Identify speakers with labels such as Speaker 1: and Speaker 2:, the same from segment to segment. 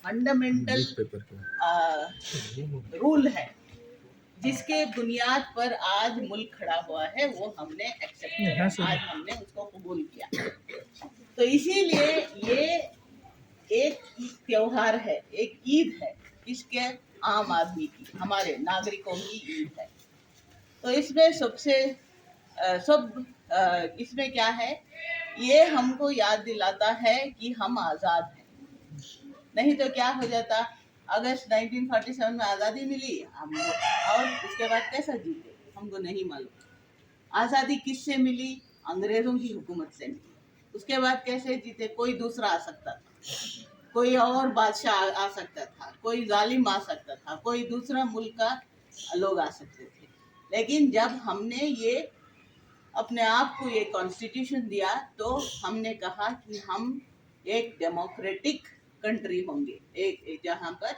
Speaker 1: Fundamental rule है जिसके बुनियाद पर आज मुल्क खड़ा हुआ है, वो हमने एक्सेप्ट किया, आज हमने उसको कबूल किया। तो इसीलिए ये एक त्योहार है, एक ईद है, इसके आम आदमी की, हमारे नागरिकों की ईद है। तो इसमें इसमें क्या है, ये हमको याद दिलाता है कि हम आज़ाद हैं। नहीं तो क्या हो जाता, अगस्त 1947 में आज़ादी मिली हम, और उसके बाद कैसा जीते हमको नहीं मालूम। आज़ादी किससे मिली? अंग्रेज़ों की हुकूमत से मिली। उसके बाद कैसे जीते? कोई दूसरा आ सकता था, कोई और बादशाह आ सकता था, कोई जालिम आ सकता था, कोई दूसरा मुल्क का लोग आ सकते थे। लेकिन जब हमने ये अपने आप को ये कॉन्स्टिट्यूशन दिया, तो हमने कहा कि हम एक डेमोक्रेटिक कंट्री होंगे, एक जहाँ पर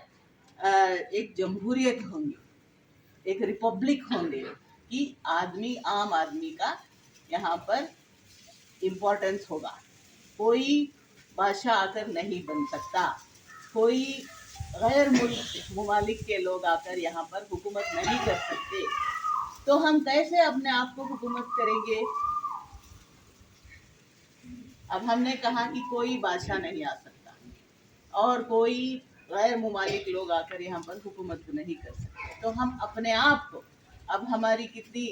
Speaker 1: एक जमहूरियत होंगी, एक रिपब्लिक होंगे, कि आम आदमी का यहाँ पर इम्पोर्टेंस होगा। कोई बादशाह आकर नहीं बन सकता, कोई गैर मुमालिक के लोग आकर यहाँ पर हुकूमत नहीं कर सकते। तो हम कैसे अपने आप को हुकूमत करेंगे? अब हमने कहा कि कोई बादशाह नहीं आ सकता और कोई गैर मुमालिक लोग आकर यहाँ पर हुकूमत नहीं कर सकते। तो हम अपने आप को, अब हमारी कितनी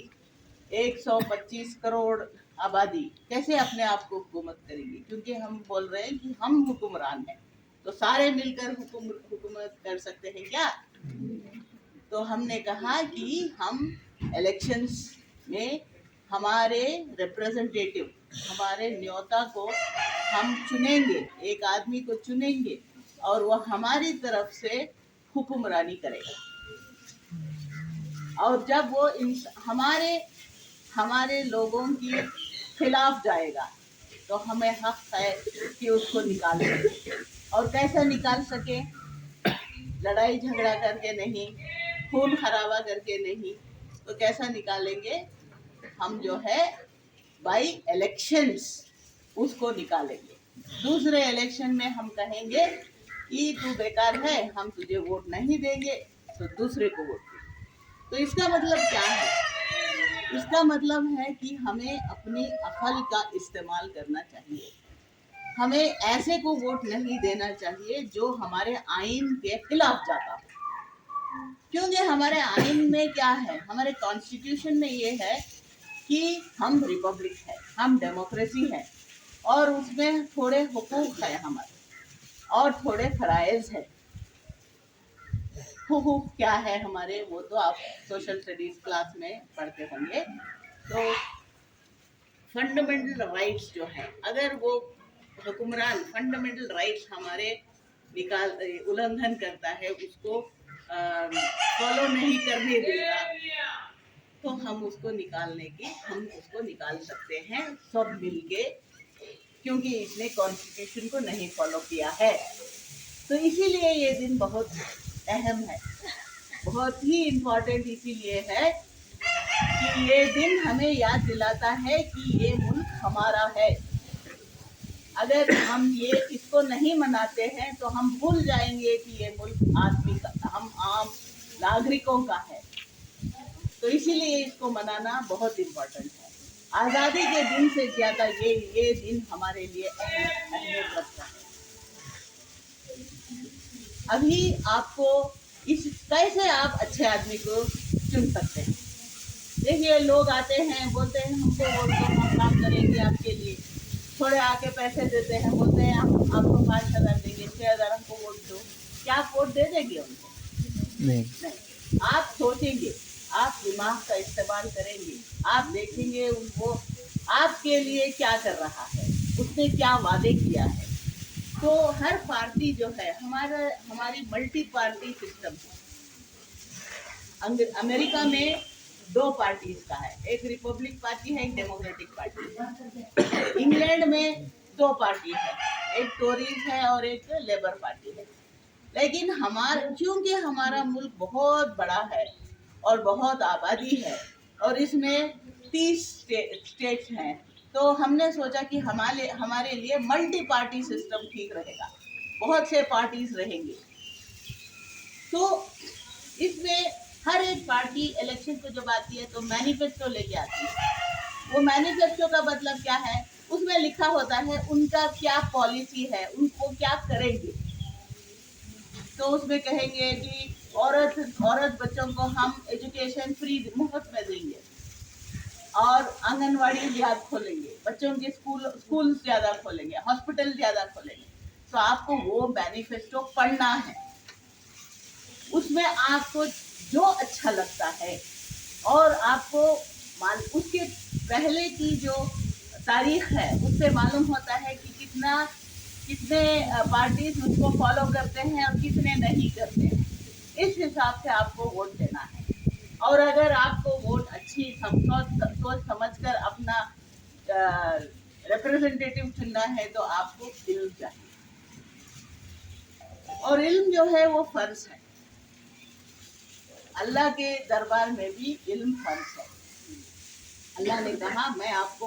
Speaker 1: 125 करोड़ आबादी, कैसे अपने आप को हुकूमत करेंगे? क्योंकि हम बोल रहे हैं कि हम हुक्मरान हैं, तो सारे मिलकर हुकूमत कर सकते हैं क्या? तो हमने कहा कि हम इलेक्शंस में हमारे रिप्रेजेंटेटिव, हमारे न्योता को हम चुनेंगे, एक आदमी को चुनेंगे और वह हमारी तरफ से हुक्मरानी करेगा। और जब वो हमारे लोगों की खिलाफ जाएगा, तो हमें हक है कि उसको निकाल सके। और कैसे निकाल सके? लड़ाई झगड़ा करके नहीं, खून खराबा करके नहीं। तो कैसा निकालेंगे? हम जो है बाई इलेक्शंस उसको निकालेंगे। दूसरे इलेक्शन में हम कहेंगे कि तू बेकार है, हम तुझे वोट नहीं देंगे, तो दूसरे को वोट देंगे। तो इसका मतलब क्या है? इसका मतलब है कि हमें अपनी अक्ल का इस्तेमाल करना चाहिए। हमें ऐसे को वोट नहीं देना चाहिए जो हमारे आइन के खिलाफ जाता हो। क्योंकि हमारे आइन में क्या है, हमारे कॉन्स्टिट्यूशन में ये है कि हम रिपब्लिक है, हम डेमोक्रेसी है, और उसमें थोड़े हुकूक है हमारे और थोड़े फराइज है। हुकूक क्या है हमारे, वो तो आप सोशल स्टडीज क्लास में पढ़ते होंगे। तो फंडामेंटल राइट्स जो है, अगर वो हुक्मरान फंडामेंटल राइट्स हमारे उल्लंघन करता है, उसको फॉलो नहीं करने देगा, तो हम उसको निकाल सकते हैं सब मिलके, क्योंकि इसने कॉन्स्टिट्यूशन को नहीं फॉलो किया है। तो इसीलिए ये दिन बहुत अहम है, बहुत ही इम्पोर्टेंट इसीलिए है कि ये दिन हमें याद दिलाता है कि ये मुल्क हमारा है। अगर हम इसको नहीं मनाते हैं तो हम भूल जाएंगे कि ये मुल्क हम आम नागरिकों का है। तो इसीलिए इसको मनाना बहुत इम्पोर्टेंट है। आज़ादी के दिन से ज्यादा ये दिन हमारे लिए अहमियत रखता है। अभी आपको कैसे आप अच्छे आदमी को चुन सकते हैं? देखिए, लोग आते हैं, बोलते हैं हमको वोट दो, हम काम करेंगे आपके लिए। थोड़े आके पैसे देते हैं, बोलते हैं हम आपको 5,000 देंगे, 6,000 हमको वोट दो। क्या आप वोट दे देंगे उनको? नहीं। आप सोचेंगे, आप दिमाग का इस्तेमाल करेंगे, आप देखेंगे उनको आपके लिए क्या कर रहा है, उसने क्या वादे किया है। तो हर पार्टी जो है, हमारी मल्टी पार्टी सिस्टम है। अमेरिका में 2 पार्टीज का है, एक रिपब्लिक पार्टी है, एक डेमोक्रेटिक पार्टी है। इंग्लैंड में 2 पार्टी है, एक टोरीज है और एक लेबर पार्टी है। लेकिन क्योंकि हमारा मुल्क बहुत बड़ा है और बहुत आबादी है, और इसमें 30 स्टेट्स हैं, तो हमने सोचा कि हमारे लिए मल्टी पार्टी सिस्टम ठीक रहेगा। बहुत से पार्टीज रहेंगे। तो इसमें हर एक पार्टी इलेक्शन को जब आती है तो मैनिफेस्टो लेके आती है। वो मैनिफेस्टो का मतलब क्या है, उसमें लिखा होता है उनका क्या पॉलिसी है, उनको क्या करेंगे। तो उसमें कहेंगे कि औरत बच्चों को हम एजुकेशन फ्री मुफ्त में देंगे, और आंगनवाड़ी लैब खोलेंगे, बच्चों के स्कूल ज्यादा खोलेंगे, हॉस्पिटल ज्यादा खोलेंगे। तो आपको वो मैनिफेस्टो पढ़ना है, उसमें आपको जो अच्छा लगता है और आपको उसके पहले की जो तारीख है उससे मालूम होता है कि कितने पार्टीज उसको फॉलो करते हैं और कितने नहीं करते हैं। इस हिसाब से आपको वोट देना है। और अगर आपको वोट अच्छी सोच समझकर अपना रिप्रेजेंटेटिव चुनना है तो आपको इल्म चाहिए, और इल्म जो है वो फर्ज है। अल्लाह के दरबार में भी इल्म फर्ज है। अल्लाह ने कहा मैं आपको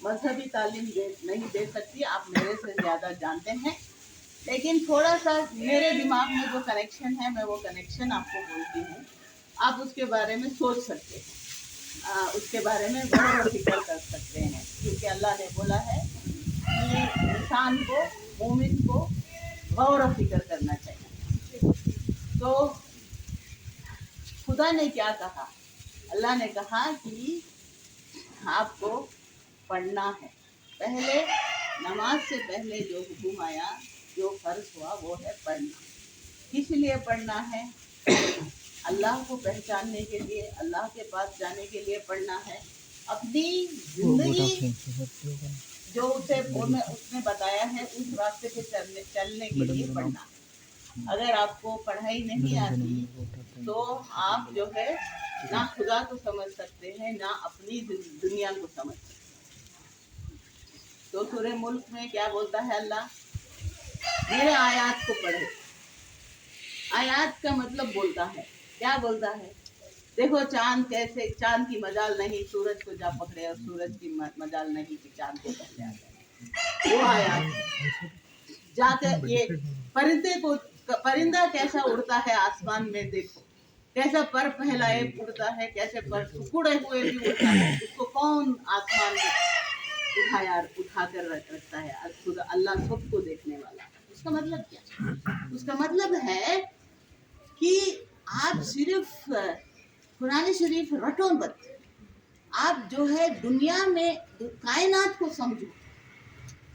Speaker 1: मजहबी तालीम नहीं दे सकती, आप मेरे से ज़्यादा जानते हैं, लेकिन थोड़ा सा मेरे दिमाग में जो कनेक्शन है मैं वो कनेक्शन आपको बोलती हूँ। आप उसके बारे में सोच सकते हैं, उसके बारे में गौर और फिक्र कर सकते हैं, क्योंकि अल्लाह ने बोला है कि इंसान को, मोमिन को गौर और फिक्र करना चाहिए। तो खुदा ने क्या कहा, अल्लाह ने कहा कि आपको पढ़ना है। पहले नमाज से पहले जो हुक्म आया, जो फर्ज हुआ वो है पढ़ना। किस लिए पढ़ना है? अल्लाह को पहचानने के लिए, अल्लाह के पास जाने के लिए पढ़ना है। अपनी जिंदगी जो उसने बताया है उस रास्ते पे चलने के लिए पढ़ना। अगर आपको पढ़ाई नहीं आती तो आप जो है ना खुदा को समझ सकते हैं, ना अपनी दुनिया को समझ सकते। तो सूरह मुल्क में क्या बोलता है अल्लाह, मेरे आयात को पढ़े। आयात का मतलब बोलता है, क्या बोलता है? देखो चांद कैसे, चांद की मजाल नहीं सूरज को जा पकड़े, और सूरज की मजाल नहीं कि चांद को पकड़े आ जाए। वो आयात जाकर ये परिंदा कैसा उड़ता है आसमान में, देखो कैसा पर फैलाए उड़ता है, कैसे पर टुकड़े हुए भी उड़ता है। उसको कौन आसमान में उठा कर रखता है? खुद अल्लाह सबको देखने वाला। उसका मतलब क्या? उसका मतलब है कि आप सिर्फ कुरान शरीफ रटो मत, आप जो है दुनिया में कायनात को समझो,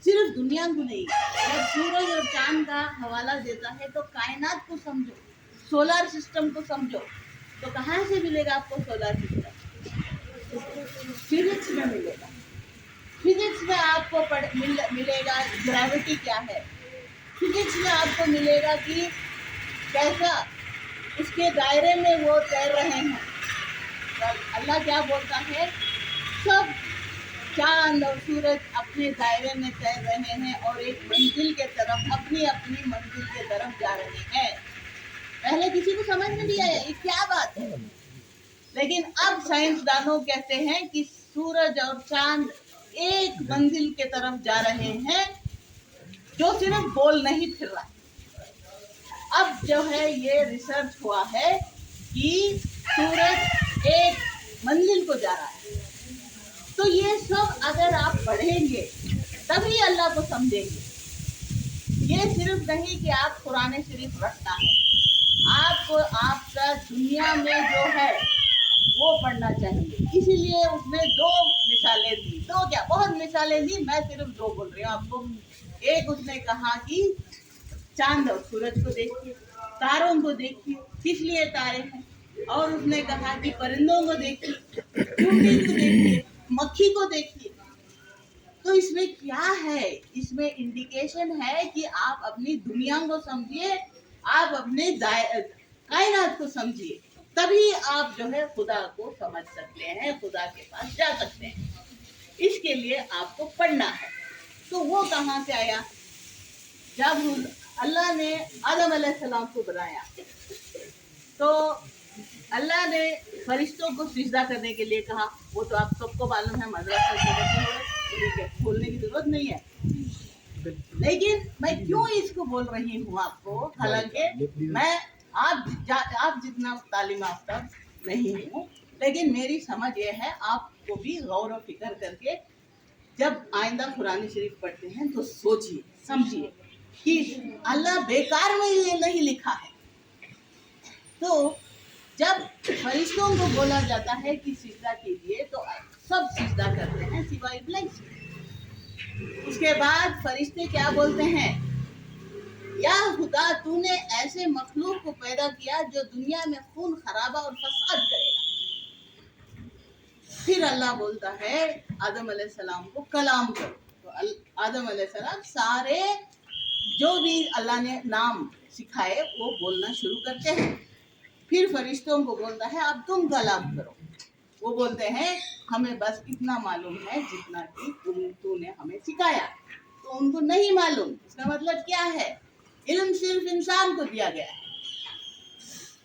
Speaker 1: सिर्फ दुनिया को नहीं। जब सूरज और चांद का हवाला देता है तो कायनात को समझो, सोलर सिस्टम को समझो। तो कहाँ से मिलेगा आपको सोलर सिस्टम? फिजिक्स में मिलेगा। फिजिक्स में आपको मिलेगा ग्रेविटी क्या है। फिजिक्स में आपको मिलेगा कि कैसा उसके दायरे में वो तैर रहे हैं। अल्लाह क्या बोलता है, सब चांद और सूरज अपने दायरे में तैर रहे हैं और एक मंजिल के तरफ, अपनी अपनी मंजिल के तरफ जा रहे हैं। पहले किसी को समझ में नहीं आया ये क्या बात है, लेकिन अब साइंसदानों कहते हैं कि सूरज और चांद एक मंजिल के तरफ जा रहे हैं, जो सिर्फ गोल नहीं फिर रहा। अब जो है ये रिसर्च हुआ है कि सूरज एक मंजिल को जा रहा है। तो ये सब अगर आप पढ़ेंगे तभी अल्लाह को समझेंगे। ये सिर्फ नहीं कि आप कुरान शरीफ रटना है, आपको आपका दुनिया में जो है वो पढ़ना चाहिए। इसीलिए उसने दो मिसालें दी, दो क्या बहुत मिसालें दी, मैं सिर्फ दो बोल रही हूँ आपको। एक उसने कहा कि चांद और सूरज को देखिए, तारों को देखिए, किस लिए तारे हैं। और उसने कहा कि परिंदों को देखिए, चूंटी को देखिए, मक्खी को देखिए। तो इसमें क्या है? इसमें इंडिकेशन है कि आप अपनी दुनिया को समझिए, आप अपने कायनात को समझिए, तभी आप जो है खुदा को समझ सकते हैं, खुदा के पास जा सकते हैं। इसके लिए आपको पढ़ना है। तो वो कहाँ से आया? जब अल्लाह ने आदम अलैहिस्सलाम को बनाया तो अल्लाह ने फरिश्तों को सिजदा करने के लिए कहा। वो तो आप सबको मालूम है, मदरसा खोलने की जरूरत नहीं है। لیکن میں کیوں اس کو بول رہی ہوں آپ کو، حالانکہ میں آپ جتنا تعلیم یافتہ نہیں ہوں، لیکن میری سمجھ یہ ہے آپ کو بھی غور و فکر کر کے جب آئندہ قرآن شریف پڑھتے ہیں تو سوچیے سمجھیے کہ اللہ بیکار میں یہ نہیں لکھا ہے. تو جب فرشتوں کو بولا جاتا ہے کہ سجدہ کیجیے تو سب سجدہ کرتے ہیں سوائے ابلیس. اس کے بعد فرشتے کیا بولتے ہیں؟ یا خدا تو نے ایسے مخلوق کو پیدا کیا جو دنیا میں خون خرابہ اور فساد کرے گا. پھر اللہ بولتا ہے آدم علیہ السلام کو کلام کرو. تو آدم علیہ السلام سارے جو بھی اللہ نے نام سکھائے وہ بولنا شروع کرتے ہیں. پھر فرشتوں کو بولتا ہے اب تم کلام کرو. وہ بولتے ہیں ہمیں بس اتنا معلوم ہے جتنا کہ تو نے ہمیں سکھایا. تو ان کو نہیں معلوم. اس کا مطلب کیا ہے؟ علم صرف انسان کو دیا گیا ہے،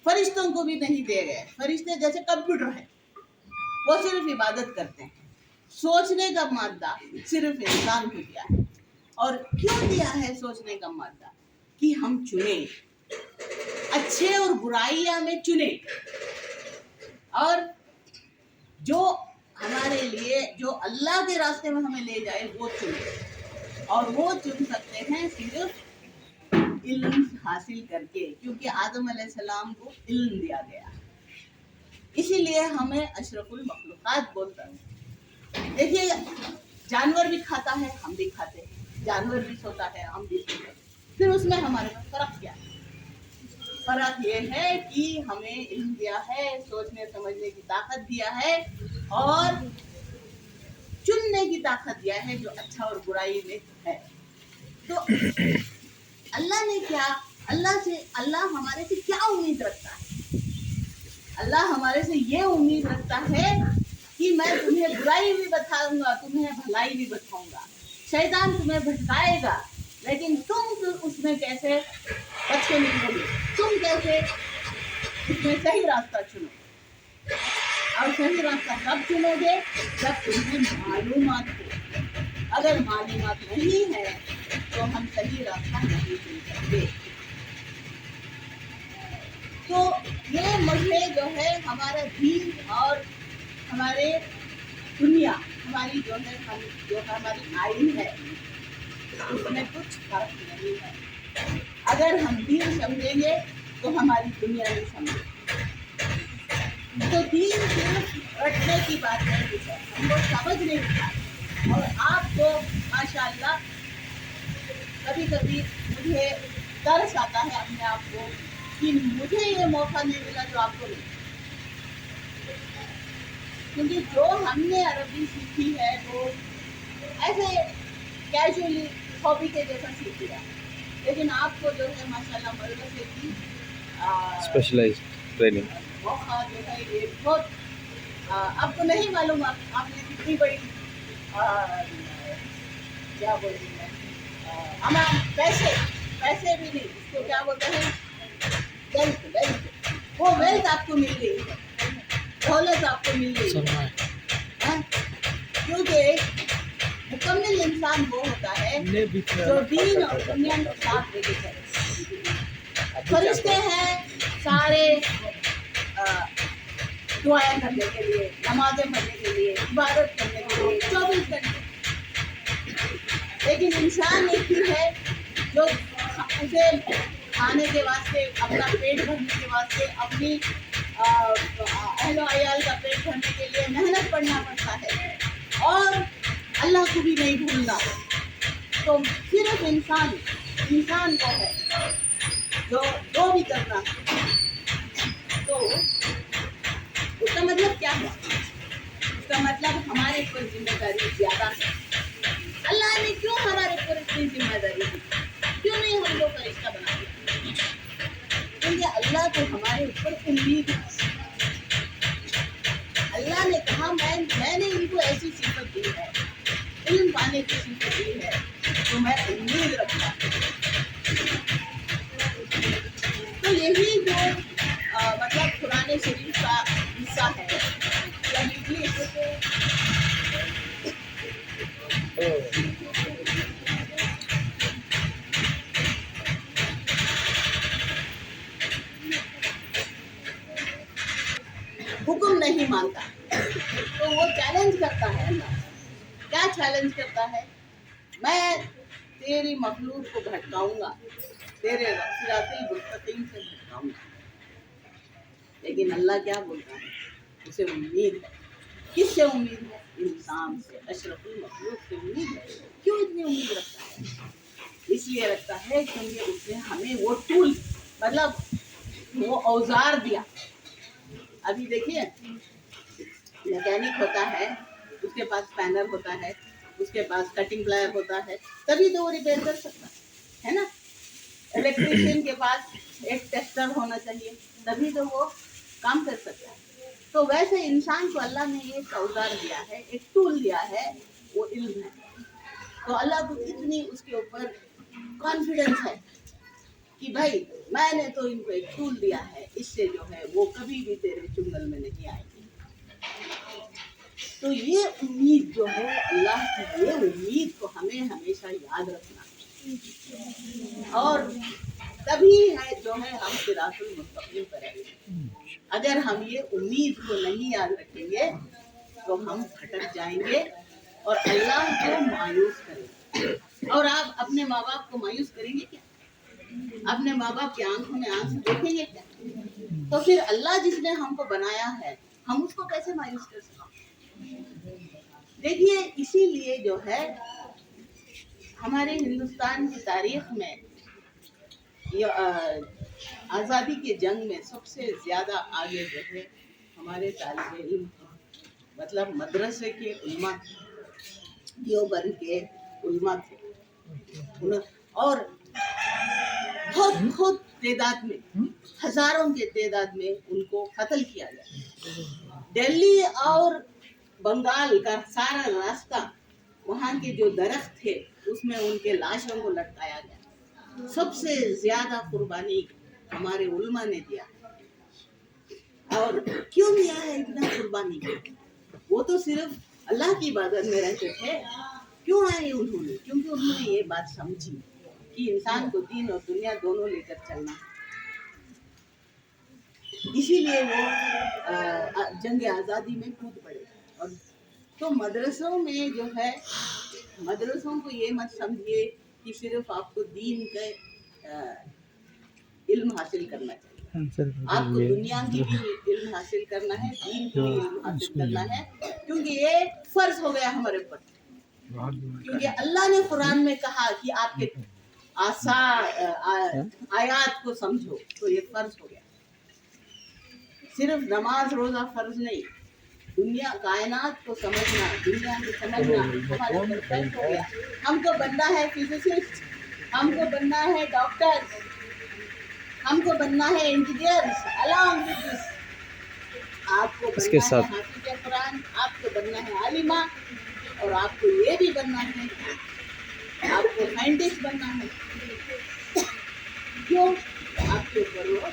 Speaker 1: فرشتوں کو بھی نہیں دیا گیا. فرشتے جیسے کمپیوٹر ہے، وہ صرف عبادت کرتے ہیں. سوچنے کا مادہ صرف انسان کو دیا ہے. اور کیوں دیا ہے سوچنے کا مادہ؟ کہ ہم چنیں، اچھے اور برائیاں میں چنیں، اور جو ہمارے لیے جو اللہ کے راستے میں ہمیں لے جائے وہ چنیں. اور وہ چن سکتے ہیں صرف علم حاصل کر کے، کیونکہ آدم علیہ السلام کو علم دیا گیا. اسی لیے ہمیں اشرف المخلوقات بولتا ہے. دیکھیے جانور بھی کھاتا ہے، ہم بھی کھاتے ہیں. جانور بھی سوتا ہے، ہم بھی سوتے ہیں. پھر اس میں ہمارے پاس فرق کیا ہے؟ فرق یہ ہے کہ ہمیں علم دیا ہے، سوچنے سمجھنے کی طاقت دیا ہے، اور چننے کی طاقت دیا ہے جو اچھا اور برائی میں ہے. تو اللہ نے کیا، اللہ ہمارے سے کیا امید رکھتا ہے؟ اللہ ہمارے سے یہ امید رکھتا ہے کہ میں تمہیں برائی بھی بتاؤں گا، تمہیں بھلائی بھی بتاؤں گا. شیطان تمہیں بھٹکائے گا، لیکن تم اس میں کیسے بچ کے نکلو گے، تم کیسے اس میں صحیح راستہ چنو. اور صحیح راستہ کب چنو گے؟ جب تمہیں معلومات ہو. اگر معلومات نہیں ہے تو ہم صحیح راستہ نہیں چن سکتے. تو یہ مجھے جو ہے ہمارا دین اور ہمارے دنیا، ہماری جو ہے جو ہماری آئین ہے، اس میں کچھ فرق نہیں ہے. اگر ہم دین سمجھیں گے تو ہماری دنیا نہیں سمجھے. تو دین صرف رٹنے کی بات نہیں ہے، ہم کو سمجھ نہیں تھا. اور آپ کو ماشاءاللہ کبھی کبھی مجھے ترس آتا ہے اپنے آپ کو کہ مجھے یہ موقع نہیں ملا جو آپ کو ملا. کیونکہ جو ہم نے عربی سیکھی ہے وہ ایسے کیجولی ہابی کے جیسا سیکھی ہے. لیکن آپ کو جو ہے ماشاءاللہ مدرسے کی
Speaker 2: اسپیشلائزڈ ٹریننگ
Speaker 1: موقع جو ہے یہ بہت آپ کو نہیں معلوم آپ نے کتنی بڑی کیا بولتے ہیں ہمارا پیسے بھی نہیں، اس کو کیا بولتے ہیں ویلتھ. وہ ویلتھ آپ کو مل گئی ہے، دولت آپ کو مل گئی ہے. کیونکہ مکمل انسان وہ ہوتا ہے جو دین اور دنیا کو ساتھ لے کے چلے. فرشتے ہیں سارے دعائیں کرنے کے لیے، نمازیں پڑھنے کے لیے، عبادت کرنے کے لیے 24 گھنٹے. لیکن انسان ایک ہی ہے جو اسے کھانے کے واسطے، اپنا پیٹ بھرنے کے واسطے، اپنی اہل و عیال کا پیٹ بھرنے کے لیے محنت کرنا پڑتا ہے، اور اللہ کو بھی نہیں بھولنا. تو صرف انسان کو ہے جو بھی کرنا. تو اس کا مطلب کیا ہے؟ اس کا مطلب ہمارے اوپر ذمہ داری زیادہ ہے. اللہ نے کیوں ہمارے اوپر اتنی ذمہ داری دی؟ کیوں نہیں ہم لوگ فرشتہ بنا دیا؟ کیونکہ اللہ کو ہمارے اوپر امید ہے. اللہ نے کہا میں نے ان کو ایسی صفت دی ہے، علم پانے کی صفت دی ہے، تو میں امید رکھتا ہوں. تو یہی جو مطلب قرآن شریف کا حصہ ہے. نہیں مانتا تو وہ چیلنج کرتا ہے اللہ سے۔ کیا چیلنج کرتا ہے؟ میں تیری مخلوق کو بھٹکاؤں گا، تیرے صراط المستقیم سے بھٹکاؤں گا۔ لیکن اللہ کیا بولتا ہے؟ اسے امید ہے۔ کس سے امید ہے؟ انسان سے، اشرف المخلوق سے امید ہے۔ کیوں اتنی امید رکھتا ہے؟ اس لیے رکھتا ہے کیونکہ اس نے ہمیں وہ ٹول، مطلب وہ اوزار دیا۔ ابھی دیکھیے میکینک ہوتا ہے، اس کے پاس اسپینر ہوتا ہے، اس کے پاس کٹنگ پلائر ہوتا ہے، تبھی تو وہ ریپیئر کر سکتا ہے نا۔ الیکٹریشین کے پاس ایک ٹیسٹر ہونا چاہیے، تبھی تو وہ کام کر سکتا ہے۔ تو ویسے انسان کو اللہ نے ایک اوزار دیا ہے، ایک ٹول دیا ہے، وہ علم ہے۔ تو اللہ کو اتنی اس کے اوپر کانفیڈنس ہے کہ بھائی میں نے تو ان کو ایک ٹول دیا ہے، اس سے جو ہے وہ کبھی بھی تیرے چنگل میں نہیں آئے گی۔ تو یہ امید جو ہے اللہ کی، یہ امید کو ہمیں ہمیشہ یاد رکھنا ہے، اور تبھی ہے جو ہے ہم صراط المستقیم پر آئیں گے۔ اگر ہم یہ امید کو نہیں یاد رکھیں گے تو ہم بھٹک جائیں گے اور اللہ کو مایوس کریں گے۔ اور آپ اپنے ماں باپ کو مایوس کریں گے کیا؟ اپنے ماں باپ کی آنکھوں میں آنسو دیکھیں گے کیا؟ تو پھر اللہ جس نے ہم کو بنایا ہے، ہم اس کو کیسے مایوس کر سکتے؟ دیکھیے اسی لیے جو ہے ہمارے ہندوستان کی تاریخ میں آزادی کے جنگ میں سب سے زیادہ آگے جو ہے ہمارے طالب علم، مطلب مدرسے کے علماء، دیوبند کے علماء تھے، اور بہت تعداد میں، ہزاروں کے تعداد میں ان کو قتل کیا گیا۔ دلی اور بنگال کا سارا راستہ، وہاں کے جو درخت تھے اس میں ان کے لاشوں کو لٹکایا گیا۔ سب سے زیادہ قربانی ہمارے علماء نے دیا۔ اور کیوں دیا ہے اتنا قربانی؟ وہ تو صرف اللہ کی عبادت میں رہتے تھے۔ کیوں آئے انہوں نے؟ کیونکہ انہوں نے یہ بات سمجھی کہ انسان کو دین اور دنیا دونوں لے کر چلنا ہے۔ اسی لیے وہ جنگ آزادی میں کود پڑے۔ اور تو مدرسوں میں جو ہے، مدرسوں کو یہ مت سمجھیے کہ صرف آپ کو دین کا علم حاصل کرنا چاہیے، آپ کو دنیا کی بھی علم حاصل کرنا ہے، دین کی بھی علم حاصل کرنا ہے، کیونکہ یہ فرض ہو گیا ہمارے اوپر۔ کیونکہ اللہ نے قرآن میں کہا کہ آپ کے آیات کو سمجھو، تو یہ فرض ہو گیا۔ صرف نماز روزہ فرض نہیں، دنیا کائنات کو سمجھنا، دنیا کو سمجھنا ہمارے اوپر فرض ہو گیا۔ ہم کو بننا ہے فزسسٹ، ہم کو بننا ہے ڈاکٹر، ہم کو بننا ہے انجینئرز، along with this آپ کو بننا ہے حافظ قرآن، آپ کو بننا ہے عالمہ، اور آپ کو یہ بھی بننا ہے، آپ کو سائنٹسٹ بننا ہے۔ کیوں؟ آپ کے اوپر وہ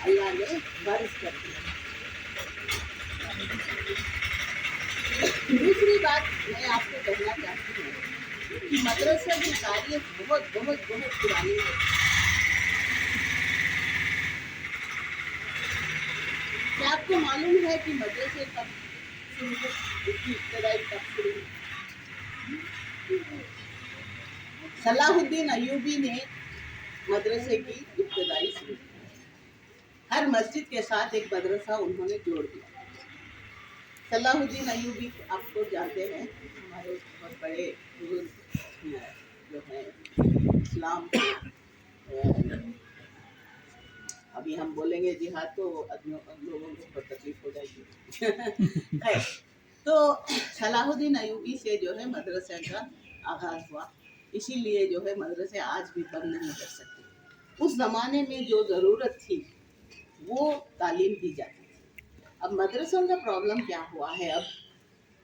Speaker 1: اللہ نے فرض کر دیا۔ دوسری بات میں آپ کو کہنا چاہتی ہوں کہ مدرسے کی تاریخ بہت بہت بہت پرانی ہے۔ کیا آپ کو معلوم ہے کہ مدرسے کب شروع ہوئے؟ اس کی ابتدائی کب شروع ہوئی؟ صلاح الدین ایوبی نے مدرسے کی ابتدائی شروع کی۔ ہر مسجد کے ساتھ ایک مدرسہ انہوں نے جوڑ دیا۔ صلاح الدین ایوبی آپ کو جانتے ہیں، ہمارے بہت بڑے بزرگ جو ہیں اسلام کے۔ ابھی ہم بولیں گے جہاد تو لوگوں کو بہت تکلیف ہو جائے گی۔ تو صلاح الدین ایوبی سے جو ہے مدرسے کا آغاز ہوا۔ اسی لیے جو ہے مدرسے آج بھی بند نہیں کر سکتے۔ اس زمانے میں جو ضرورت تھی وہ تعلیم دی جاتی تھی۔ اب مدرسوں کا پرابلم کیا ہوا ہے اب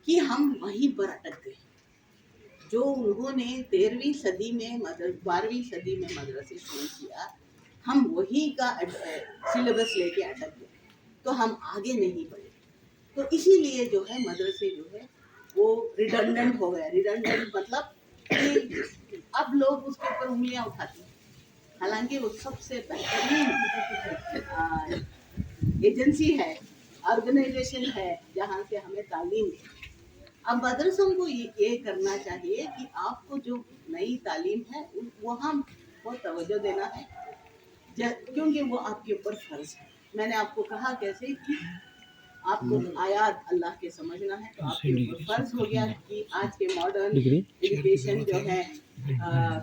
Speaker 1: کہ ہم وہیں پر اٹک گئے۔ جو انہوں نے 13ویں صدی میں 12ویں صدی میں مدرسے شروع کیا، ہم وہی کا سلیبس لے کے اٹک گئے، تو ہم آگے نہیں بڑھے۔ تو اسی لیے جو ہے مدرسے جو ہے وہ ریڈنڈنٹ ہو گیا۔ ریڈنڈنٹ مطلب کہ اب لوگ اس کے اوپر انگلیاں اٹھاتے ہیں، حالانکہ وہ سب سے بہترین ایجنسی ہے ऑर्गेनाइजेशन है जहाँ से हमें तालीम है। अब मदरसों को ये करना चाहिए कि आपको जो नई तालीम है वहाँ बहुत तवज्जो देना है, क्योंकि वो आपके ऊपर फर्ज है। मैंने आपको कहा कैसे कि आपको आयात अल्लाह के समझना है, तो आपके ऊपर फर्ज हो गया कि आज के मॉडर्न एजुकेशन जो है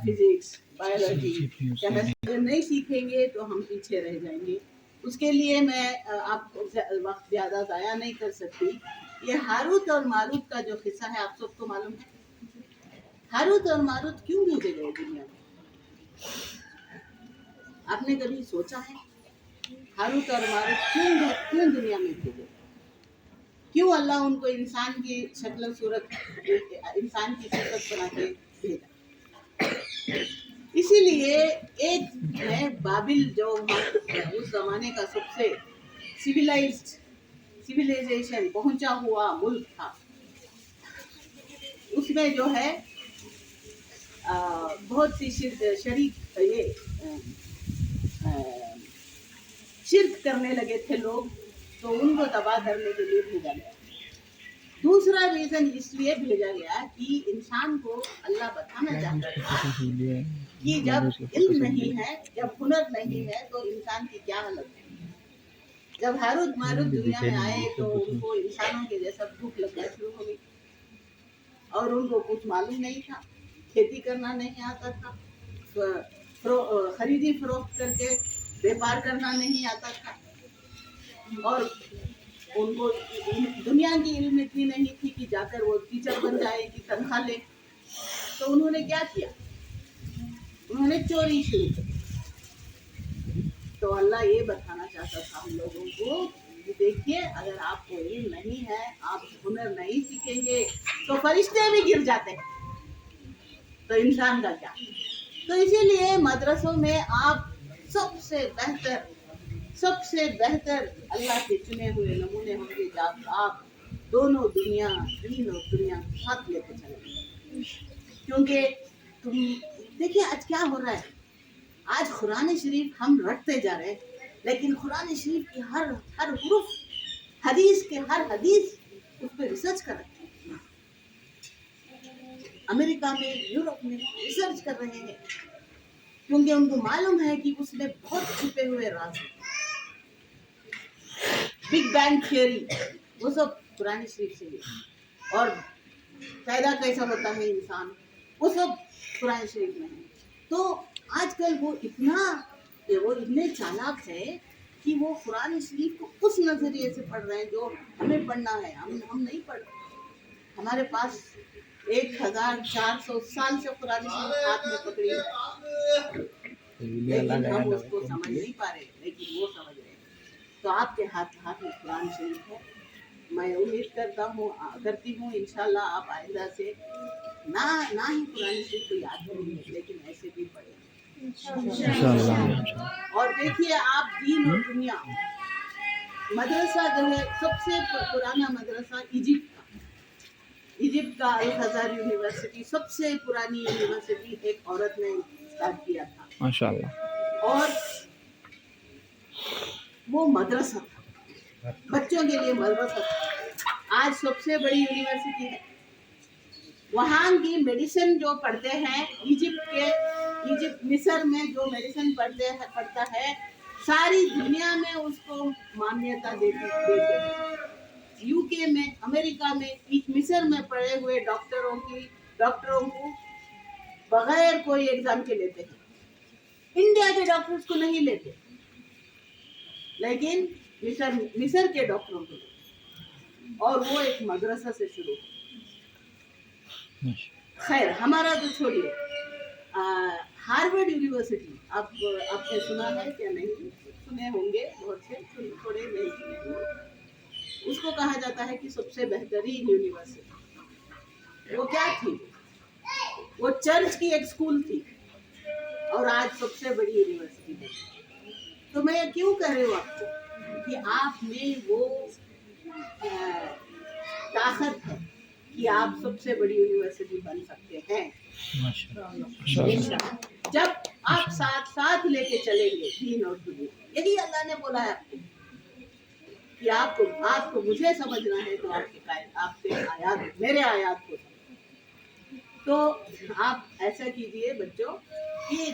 Speaker 1: फिजिक्स, बायोलॉजी, केमिस्ट्री नहीं सीखेंगे तो हम पीछे रह जाएंगे। उसके लिए मैं आपको वक्त ज़्यादा ज़ाया नहीं कर सकती। ये हारूत और मारूत का जो किस्सा है आप सबको मालूम है। हारूत और मारूत क्यों भेजे गए दुनिया में? आपने कभी सोचा है हारूत और मारूत क्यों दुनिया में भेजे? क्यों अल्लाह उनको इंसान की शक्ल सूरत, इंसान की सूरत बना के भेजा? इसीलिए एक है बाबिल, जो उस जमाने का सबसे सिविलाइजेशन पहुंचा हुआ मुल्क था, उसमें जो है बहुत सी शिर्क करने लगे थे लोग, तो उनको तबाह करने के लिए भेजा गया। दूसरा रीजन इसलिए भेजा गया कि इंसान को अल्लाह बताना चाहता था कि जब इल्म नहीं है, जब हुनर नहीं है, तो इंसान की क्या हालत है। जब हारूत मारूत दुनिया में आए तो उनको इंसानों के जैसा भूख लगना शुरू हो गई, और उनको कुछ मालूम नहीं था, खेती करना नहीं आता था, खरीदी फरोख्त करके व्यापार करना नहीं आता था, और उनको दुनिया की इल्म इतनी नहीं थी कि जाकर वो टीचर बन जाएगी, तनख्वाह ले। तो उन्होंने क्या किया? उन्होंने चोरी शुरू की। तो अल्लाह ये बताना चाहता था हम लोगों को कि देखिए, अगर आपको इल्म नहीं है, आप हुनर नहीं सीखेंगे, तो फरिश्ते भी गिर जाते हैं, तो इंसान का क्या? तो इसीलिए मदरसों में आप सबसे बेहतर अल्लाह के चुने हुए नमूने होंगे, जब आप दीन और दुनिया साथ लेके चलेंगे। क्योंकि तुम देखिए आज क्या हो रहा है, आज कुरान शरीफ हम रटते जा रहे हैं, लेकिन कुरान शरीफ की हर हुरूफ, हदीस के हर हदीस उस पर रिसर्च कर रहे हैं। अमेरिका में, यूरोप में रिसर्च कर रहे हैं, क्योंकि उनको मालूम है कि उसमें बहुत छुपे हुए राज हैं। बिग बैंग थियरी, वो सब कुरान शरीफ से है, और पैदा कैसा होता है इंसान, वो सब कुरान शरीफ में है। तो आजकल वो इतने चालाक है कि वो कुरान शरीफ को उस नजरिए से पढ़ रहे हैं जो हमें पढ़ना है। हम नहीं पढ़ रहे। हमारे पास 1400 साल से कुरान शरीफ हाथ में पकड़ी है, लेकिन हम उसको समझ नहीं पा रहे, लेकिन वो समझ रहे हैं। तो आपके हाथ में कुरान शरीफ है। मैं उम्मीद करती हूँ इंशाल्लाह आप आइंदा से ना ही कुरान शरीफ को याद करेंगे, लेकिन ऐसे भी पढ़ेंगे। और देखिए, आप दीन और दुनिया, मदरसा जो है सबसे पुराना मदरसा इजिप्ट का अल-अज़हर यूनिवर्सिटी, सबसे पुरानी यूनिवर्सिटी एक औरत ने स्टार्ट किया था, माशाल्लाह। और वो मदरसा था, बच्चों के लिए मदरसा था। आज सबसे बड़ी यूनिवर्सिटी है। वहाँ की मेडिसिन जो पढ़ते हैं, इजिप्ट मिस्र में जो मेडिसिन पढ़ता है, सारी दुनिया में उसको मान्यता देते हैं। यूके में, अमेरिका में, मिस्र में पढ़े हुए डॉक्टरों को बगैर कोई एग्जाम के लेते हैं। इंडिया के डॉक्टर्स को नहीं लेते, लेकिन मिस्र के डॉक्टरों को लेते, और वो एक मदरसा से शुरू। खैर, हमारा तो छोड़िए। हार्वर्ड यूनिवर्सिटी आपने सुना है क्या? नहीं सुने होंगे, बहुत से थोड़े नहीं सुने होंगे। उसको कहा जाता है कि सबसे बेहतरीन यूनिवर्सिटी। वो क्या थी? वो चर्च की एक स्कूल थी, और आज सबसे बड़ी यूनिवर्सिटी है। तो मैं क्यों कह रही हूँ आपको कि आप में वो ताकत है कि आप सबसे बड़ी यूनिवर्सिटी बन सकते हैं, जब आप साथ लेके चलेंगे दीन और दुनिया। यही अल्लाह ने बोला है आपको کہ آپ کو مجھے سمجھنا ہے تو آپ کے آیات میرے آیات کو تو آپ ایسا کیجئے بچوں کہ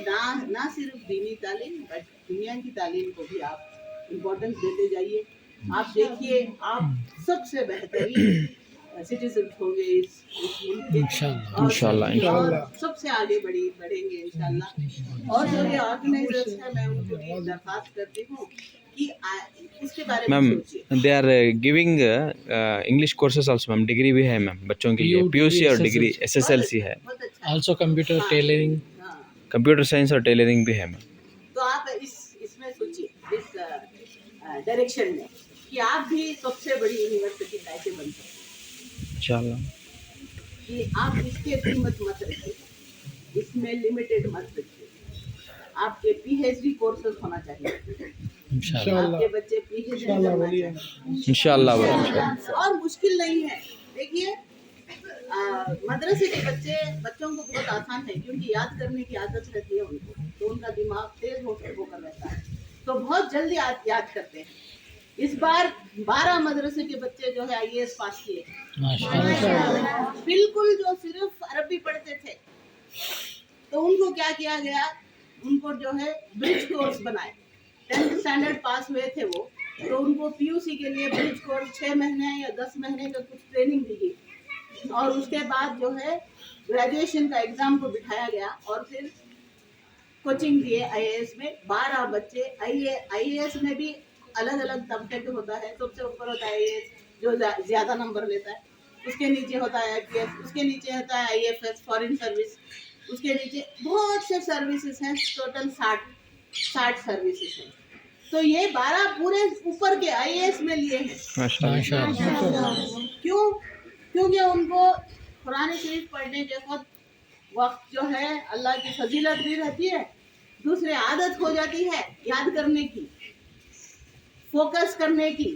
Speaker 1: نہ صرف دینی تعلیم بلکہ دنیا کی تعلیم کو بھی آپ امپورٹنس دیتے جائیے. آپ دیکھیے آپ سب سے بہترین سٹیزن ہوں گے اس ملک کے
Speaker 2: انشاءاللہ
Speaker 1: اور سب سے آگے بڑھیں گے انشاءاللہ. اور جو یہ آرگنائزرز ہیں میں ان کو بھی درخواست کرتی ہوں کہ اس کے بارے میں
Speaker 2: میم
Speaker 1: سوچیے.
Speaker 2: They are giving English courses also ma'am degree بھی ہے میم بچوں کے لیے پی یو سی اور degree S S L C ہے
Speaker 1: بہت اچھا
Speaker 3: آلسو کمپیوٹر ٹیلرنگ
Speaker 1: ہاں.
Speaker 2: کمپیوٹر سائنس اور ٹیلرنگ بھی ہے میم.
Speaker 1: تو آپ اس میں سوچیے اس ڈائریکشن میں کہ آپ بھی سب سے بڑی یونیورسٹی کیسے بن سکتے ہیں.
Speaker 2: انشاءاللہ
Speaker 1: کہ آپ اس کے قیمت مت رکھیے, اس میں لمیٹڈ مت رکھیے. آپ کے پی ایچ ڈی کورسز ہونا چاہیے, آپ کے بچے پی ایچ ڈی کرنا چاہیے.
Speaker 2: انشاءاللہ
Speaker 1: اور مشکل نہیں ہے. دیکھیے مدرسے کے بچوں کو بہت آسان ہے کیونکہ یاد کرنے کی عادت رہتی ہے ان کو, تو ان کا دماغ تیز ہو کر رہتا ہے تو بہت جلدی یاد کرتے ہیں. اس بار 12 مدرسے کے بچے جو ہے آئی اے ایس پاس کیے, بالکل جو صرف عربی پڑھتے تھے تو ان کو کیا کیا گیا, ان کو جو ہے برج کورس بنائے. 10th اسٹینڈرڈ پاس ہوئے تھے وہ, تو ان کو پی یو سی کے لیے برج کورس 6 مہینے یا 10 مہینے کا کچھ ٹریننگ دی گئی, اور اس کے بعد جو ہے گریجویشن کا ایگزام کو بٹھایا گیا اور پھر کوچنگ دیے آئی اے ایس میں. 12 بچے آئی اے ایس میں بھی الگ الگ طبقے پہ ہوتا ہے. سب سے اوپر ہوتا ہے آئی اے ایس جو زیادہ نمبر لیتا ہے, اس کے نیچے ہوتا ہے آئی پی ایس, اس کے نیچے ہوتا ہے I F S foreign service, اس کے نیچے بہت سے سروسز ہیں, ٹوٹل 60 سروسز ہیں. تو یہ 12 پورے اوپر کے آئی اے ایس میں لیے ہیں. کیونکہ ان کو قرآن شریف پڑھنے کے وقت جو ہے اللہ کی فضیلت بھی رہتی ہے, دوسرے عادت ہو جاتی ہے یاد کرنے کی, فوکس کرنے کی,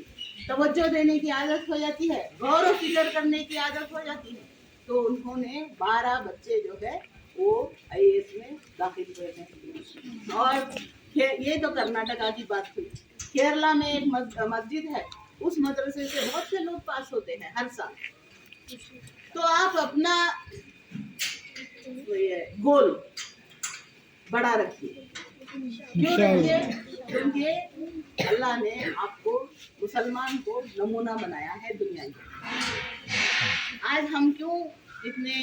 Speaker 1: توجہ دینے کی عادت ہو جاتی ہے, غور و فکر کرنے کی عادت ہو جاتی ہے. تو انہوں نے 12 بچے جو ہے وہ آئی اے ایس میں داخل ہوئے ہیں. اور یہ تو کرناٹکا کی بات ہوئی. کیرلا میں ایک مسجد ہے, اس مدرسے سے بہت سے لوگ پاس ہوتے ہیں ہر سال. تو آپ اپنا گول بڑا رکھیے. کیوں رکھیے؟ کیونکہ اللہ نے آپ کو مسلمان کو نمونہ بنایا ہے دنیا میں. آج ہم کیوں اتنے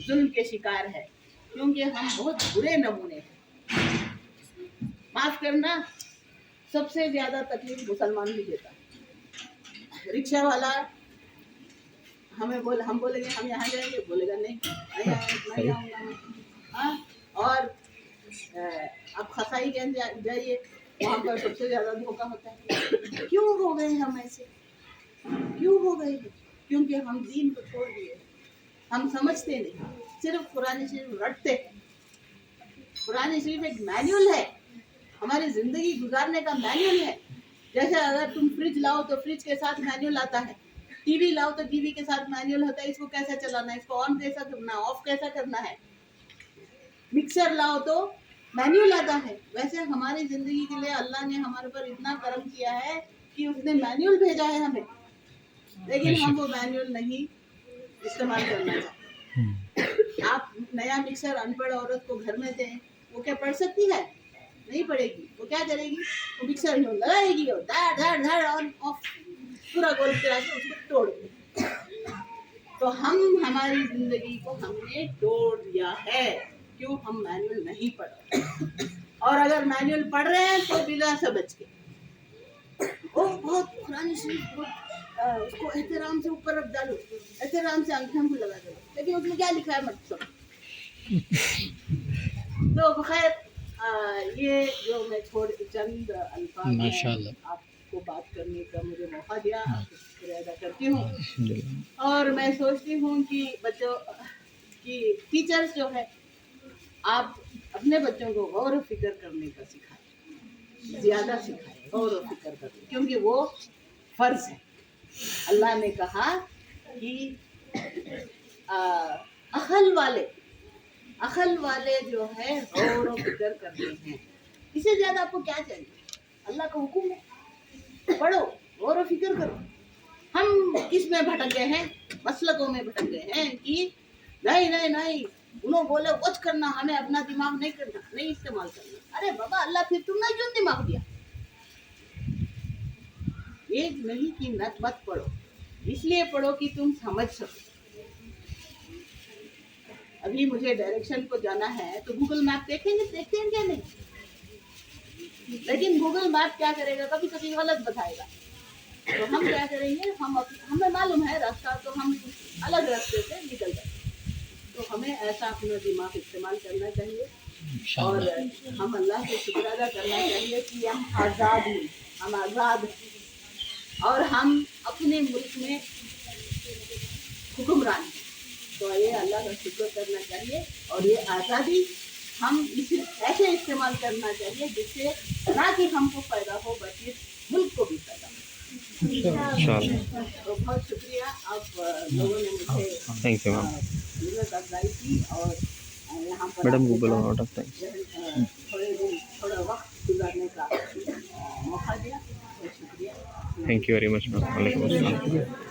Speaker 1: ظلم کے شکار ہیں؟ کیونکہ ہم بہت برے نمونے ہیں. معاف کرنا, سب سے زیادہ تکلیف مسلمان بھی دیتا ہے. رکشہ والا ہم بولیں گے ہم یہاں جائیں گے, بولے گا نہیں آؤں گا. ہاں, اور اب خسائی کے جائیے, وہاں پر سب سے زیادہ دھوکہ ہوتا ہے. کیوں ہو گئے ہم ایسے؟ کیوں ہو گئے ہیں؟ کیونکہ ہم دین کو چھوڑ دیے. ہم سمجھتے نہیں, صرف قرآن شریف رٹتے. قرآن شریف ایک مینول ہے, ہماری زندگی گزارنے کا مینول ہے. جیسے اگر تم فریج لاؤ تو فریج کے ساتھ مینول آتا ہے, ٹی وی لاؤ تو ٹی وی کے ساتھ مینول ہوتا ہے, اس کو کیسا چلانا ہے, اس کو آن کیسا کرنا ہے, آف کیسا کرنا ہے. مکسر لاؤ تو مینول آتا ہے. ویسے ہماری زندگی کے لیے اللہ نے ہمارے پر اتنا کرم کیا ہے کہ اس نے مینول بھیجا ہے ہمیں, لیکن ہم وہ مینول نہیں استعمال کرنا چاہتے. آپ نیا مکسر ان پڑھ عورت کو گھر میں دیں, وہ کیا پڑھ سکتی ہے؟ نہیں پڑھے گی. وہ کیا کرے گی؟ وہ مکسر یوں لگائے گی اور دھڑ دھڑ دھڑ آن آف پورا گول پھرا کے اس کو توڑ دے. تو ہماری زندگی کو ہم نے توڑ دیا ہے. کیوں؟ ہم مینول نہیں پڑھ رہے, اور اگر مینول پڑھ رہے ہیں تو بلا سمجھ کے بہت قرآن شریف اس کو احترام سے اوپر رکھ ڈالو, احترام سے انگوٹھوں کو لگا دو, لیکن اس میں کیا لکھا ہے مت سمجھ. تو بخیر یہ جو میں چند الفاظ میں آپ کو بات کرنے کا مجھے موقع دیا, آپ کا شکریہ ادا کرتی ہوں. اور میں سوچتی ہوں کہ بچوں کی ٹیچرز جو ہے آپ اپنے بچوں کو غور و فکر کرنے کا سکھائیں, زیادہ سکھائیں غور و فکر کریں, کیونکہ وہ فرض ہے. اللہ نے کہا کہ عقل والے جو ہے غور و فکر کرتے ہیں. اس سے زیادہ آپ کو کیا چاہیے؟ اللہ کا حکم ہے. पढ़ो, गौर व फिक्र करो। हम किस में भटक गए हैं, मसलकों में भटक गए हैं कि नहीं नहीं नहीं, उन्होंने बोले कुछ करना, हमें अपना दिमाग नहीं करना, नहीं इस्तेमाल करना। अरे बाबा, अल्लाह फिर तुमने क्यों दिमाग दिया? ये नहीं कि मत पढ़ो, इसलिए पढ़ो कि तुम समझ सको। अभी मुझे डायरेक्शन को जाना है तो गूगल मैप देखते हैं क्या? नहीं, लेकिन गूगल मैप क्या करेगा, कभी कभी गलत बताएगा। तो हम क्या करेंगे, हमें मालूम है रास्ता, तो हम अलग रास्ते से निकल जाएंगे। तो हमें ऐसा अपना दिमाग इस्तेमाल करना चाहिए और हम अल्लाह से शुक्र अदा करना चाहिए कि हम आज़ाद हैं, हम आज़ाद हैं और हम अपने मुल्क में हुक्मरान हैं। तो ये अल्लाह का शुक्र करना चाहिए और ये आज़ादी हम इसे ऐसे इस्तेमाल करना चाहिए जिससे ना कि हमको फ़ायदा हो बल्कि मुल्क को भी फ़ायदा हो।
Speaker 2: इंशाल्लाह।
Speaker 1: तो बहुत शुक्रिया, आप लोगों ने मुझे
Speaker 2: थैंक यू मैम।
Speaker 1: जरूरत अफजाई की और यहाँ पर
Speaker 2: मैडम
Speaker 1: आपके
Speaker 2: गूगल
Speaker 1: साथ
Speaker 2: आउट ऑफ टाइम।
Speaker 1: थोड़ा वक्त गुजारने का मौका दिया। बहुत शुक्रिया।
Speaker 2: Thank you very much ma'am. वालेकुम अस्सलाम।